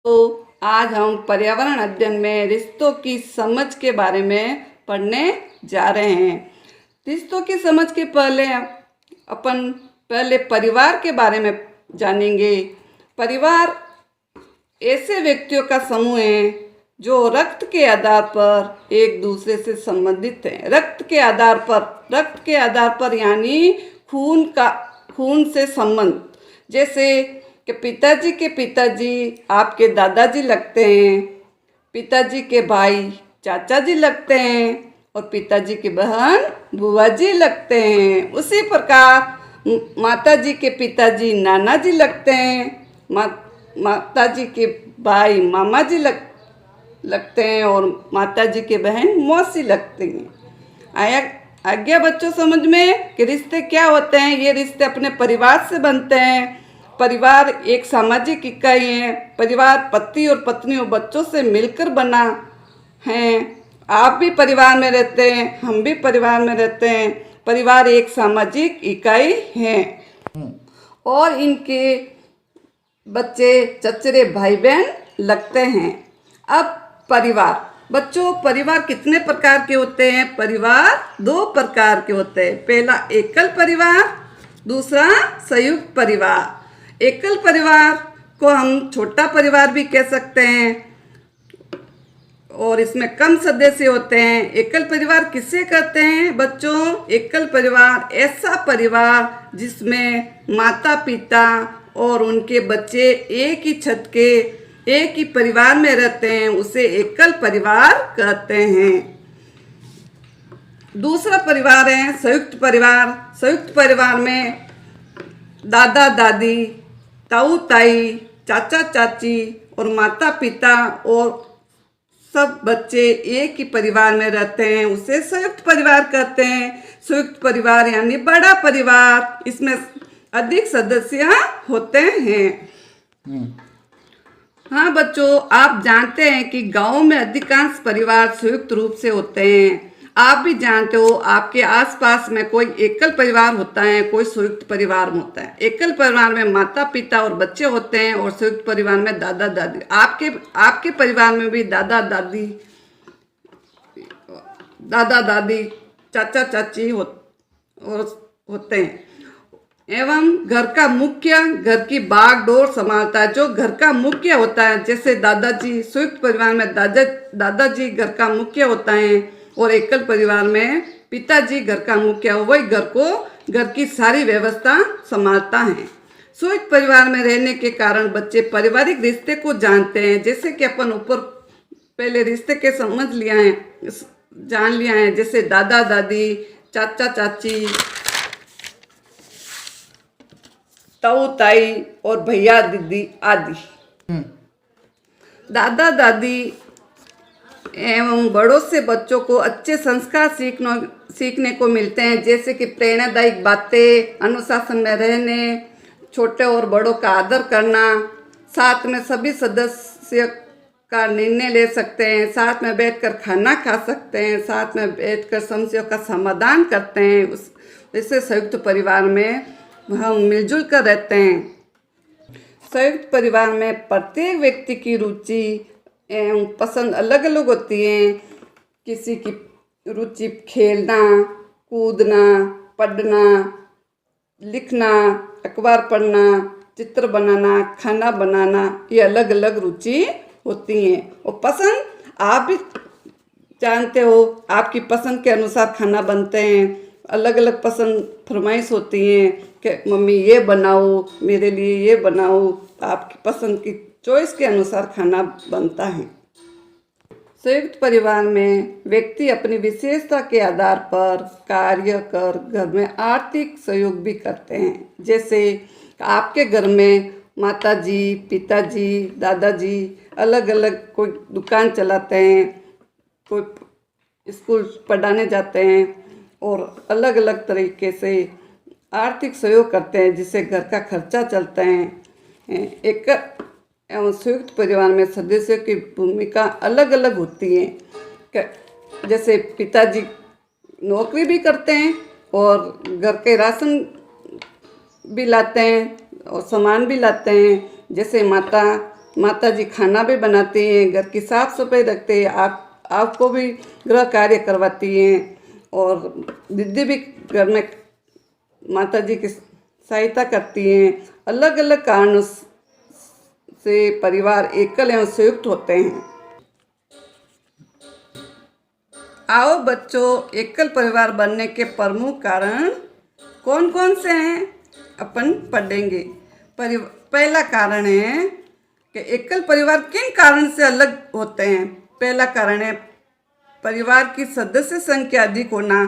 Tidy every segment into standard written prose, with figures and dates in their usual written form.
तो आज हम पर्यावरण अध्ययन में रिश्तों की समझ के बारे में पढ़ने जा रहे हैं। रिश्तों की समझ के पहले अपन परिवार के बारे में जानेंगे। परिवार ऐसे व्यक्तियों का समूह है जो रक्त के आधार पर एक दूसरे से संबंधित हैं। रक्त के आधार पर यानी खून से संबंध। जैसे कि पिताजी के पिताजी आपके दादाजी लगते हैं, पिताजी के भाई चाचा जी लगते हैं और पिताजी की बहन बुआ जी लगते हैं। उसी प्रकार माताजी के पिताजी नाना जी लगते हैं, माताजी के भाई मामा जी लगते हैं और माताजी के बहन मौसी लगती हैं। आज्ञा बच्चों समझ में कि रिश्ते क्या होते हैं। ये रिश्ते अपने परिवार से बनते हैं। परिवार एक सामाजिक इकाई है। परिवार पति और पत्नी और बच्चों से मिलकर बना है। आप भी परिवार में रहते हैं, हम भी परिवार में रहते हैं। परिवार एक सामाजिक इकाई है और इनके बच्चे चचेरे भाई बहन लगते हैं। अब परिवार कितने प्रकार के होते हैं? परिवार 2 प्रकार के होते हैं। पहला एकल परिवार, दूसरा संयुक्त परिवार। एकल परिवार को हम छोटा परिवार भी कह सकते हैं और इसमें कम सदस्य होते हैं। एकल परिवार किसे कहते हैं बच्चों? एकल परिवार ऐसा परिवार जिसमें माता पिता और उनके बच्चे एक ही छत के एक ही परिवार में रहते हैं, उसे एकल परिवार कहते हैं। दूसरा परिवार है संयुक्त परिवार। संयुक्त परिवार में दादा दादी, ताऊ ताई, चाचा चाची और माता पिता और सब बच्चे एक ही परिवार में रहते हैं, उसे संयुक्त परिवार कहते हैं। संयुक्त परिवार यानी बड़ा परिवार, इसमें अधिक सदस्य होते हैं। हाँ बच्चों, आप जानते हैं कि गांव में अधिकांश परिवार संयुक्त रूप से होते हैं। आप भी जानते हो आपके आसपास में कोई एकल परिवार होता है, कोई संयुक्त परिवार होता है। एकल परिवार में माता पिता और बच्चे होते हैं और संयुक्त परिवार में दादा दादी। आपके परिवार में भी दादा दादी चाचा चाची होते हैं। एवं घर का मुखिया घर की बागडोर संभालता है। जो घर का मुखिया होता है, जैसे दादाजी, संयुक्त परिवार में दादाजी घर का मुखिया होता है और एकल परिवार में पिताजी घर का मुखिया, वही घर की सारी व्यवस्था संभालता है। संयुक्त परिवार में रहने के कारण बच्चे पारिवारिक रिश्ते को जानते हैं। जैसे कि अपन ऊपर पहले रिश्ते के जान लिया है, जैसे दादा दादी, चाचा चाची, ताऊ ताई और भैया दीदी आदि। दादा दादी एवं बड़ों से बच्चों को अच्छे संस्कार सीखने को मिलते हैं, जैसे कि प्रेरणादायक बातें, अनुशासन में रहने, छोटे और बड़ों का आदर करना, साथ में सभी सदस्य का निर्णय ले सकते हैं, साथ में बैठकर खाना खा सकते हैं, साथ में बैठकर समस्याओं का समाधान करते हैं। इससे संयुक्त परिवार में हम मिलजुल कर रहते हैं। संयुक्त परिवार में प्रत्येक व्यक्ति की रुचि एवं पसंद अलग अलग होती हैं। किसी की रुचि खेलना, कूदना, पढ़ना, लिखना, अखबार पढ़ना, चित्र बनाना, खाना बनाना, ये अलग अलग रुचि होती हैं। और पसंद आप भी जानते हो, आपकी पसंद के अनुसार खाना बनते हैं। अलग अलग पसंद फरमाइश होती हैं कि मम्मी ये बनाओ, मेरे लिए ये बनाओ। आपकी पसंद की चॉइस के अनुसार खाना बनता है। संयुक्त परिवार में व्यक्ति अपनी विशेषता के आधार पर कार्य कर घर में आर्थिक सहयोग भी करते हैं। जैसे आपके घर में माताजी, पिताजी, दादाजी अलग अलग कोई दुकान चलाते हैं, कोई स्कूल पढ़ाने जाते हैं और अलग अलग तरीके से आर्थिक सहयोग करते हैं, जिससे घर का खर्चा चलता है। एक एवं संयुक्त परिवार में सदस्यों की भूमिका अलग अलग होती है। जैसे पिताजी नौकरी भी करते हैं और घर के राशन भी लाते हैं और सामान भी लाते हैं। जैसे माता माता जी खाना भी बनाती हैं, घर की साफ सफाई रखते हैं, आपको भी गृह कार्य करवाती हैं और दीदी भी घर में माता जी की सहायता करती हैं। अलग अलग कारणों से परिवार एकल एवं संयुक्त होते हैं। आओ बच्चों, एकल परिवार बनने के प्रमुख कारण कौन कौन से हैं अपन पढ़ेंगे। पहला कारण है कि एकल परिवार किन कारण से अलग होते हैं। पहला कारण है परिवार की सदस्य संख्या अधिक होना।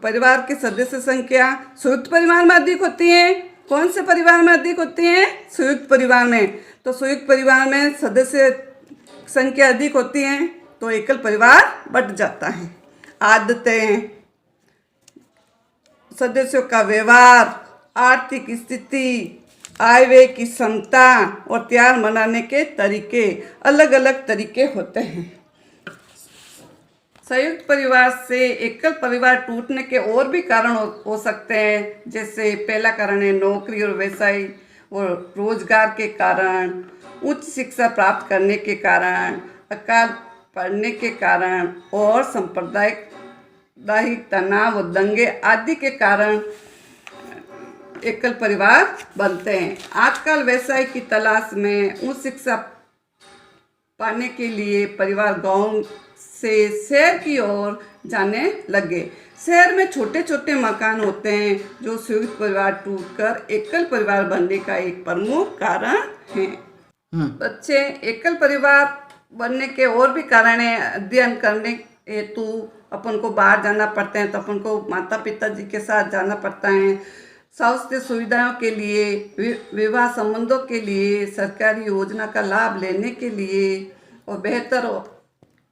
परिवार की सदस्य संख्या संयुक्त परिवार में अधिक होती है। कौन से परिवार में अधिक होती है? संयुक्त परिवार में। तो संयुक्त परिवार में सदस्य संख्या अधिक होती है तो एकल परिवार बढ़ जाता है। आदतें, सदस्यों का व्यवहार, आर्थिक स्थिति, आय व्यय की क्षमता और त्योहार मनाने के तरीके अलग अलग तरीके होते हैं। संयुक्त परिवार से एकल परिवार टूटने के और भी कारण हो सकते हैं। जैसे पहला कारण है नौकरी और व्यवसाय और रोजगार के कारण, उच्च शिक्षा प्राप्त करने के कारण, अकाल पड़ने के कारण और सांप्रदायिक तनाव और दंगे आदि के कारण एकल परिवार बनते हैं। आजकल व्यवसाय की तलाश में उच्च शिक्षा पाने के लिए परिवार गांव से शहर की ओर जाने लगे। शहर में छोटे छोटे मकान होते हैं जो संयुक्त परिवार टूटकर एकल परिवार बनने का एक प्रमुख कारण है। बच्चे, एकल परिवार बनने के और भी कारण है। अध्ययन करने हेतु अपन को बाहर जाना पड़ता है तो अपन को माता पिता जी के साथ जाना पड़ता है। स्वास्थ्य सुविधाओं के लिए, विवाह संबंधों के लिए, सरकारी योजना का लाभ लेने के लिए और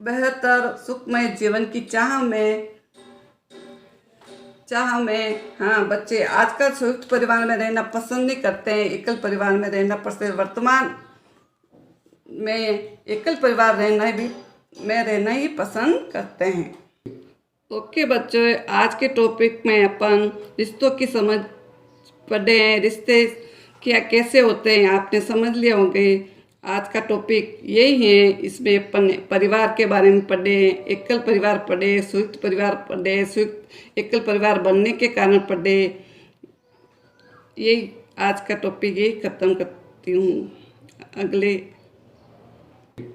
बेहतर सुखमय जीवन की चाह में हाँ, बच्चे आजकल संयुक्त परिवार में रहना पसंद नहीं करते हैं, एकल परिवार में रहना पसंद। वर्तमान में एकल परिवार रहना ही पसंद करते हैं। ओके बच्चों, आज के टॉपिक में अपन रिश्तों की समझ पढ़े हैं। रिश्ते क्या कैसे होते हैं आपने समझ लिए होंगे। आज का टॉपिक यही है। इसमें अपन परिवार के बारे में पढ़े, एकल परिवार पढ़े, संयुक्त परिवार पढ़े, एकल परिवार बनने के कारण पढ़े। यही आज का टॉपिक यही ख़त्म करती हूँ। अगले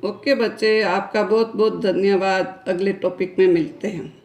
ओके बच्चे, आपका बहुत बहुत धन्यवाद। अगले टॉपिक में मिलते हैं।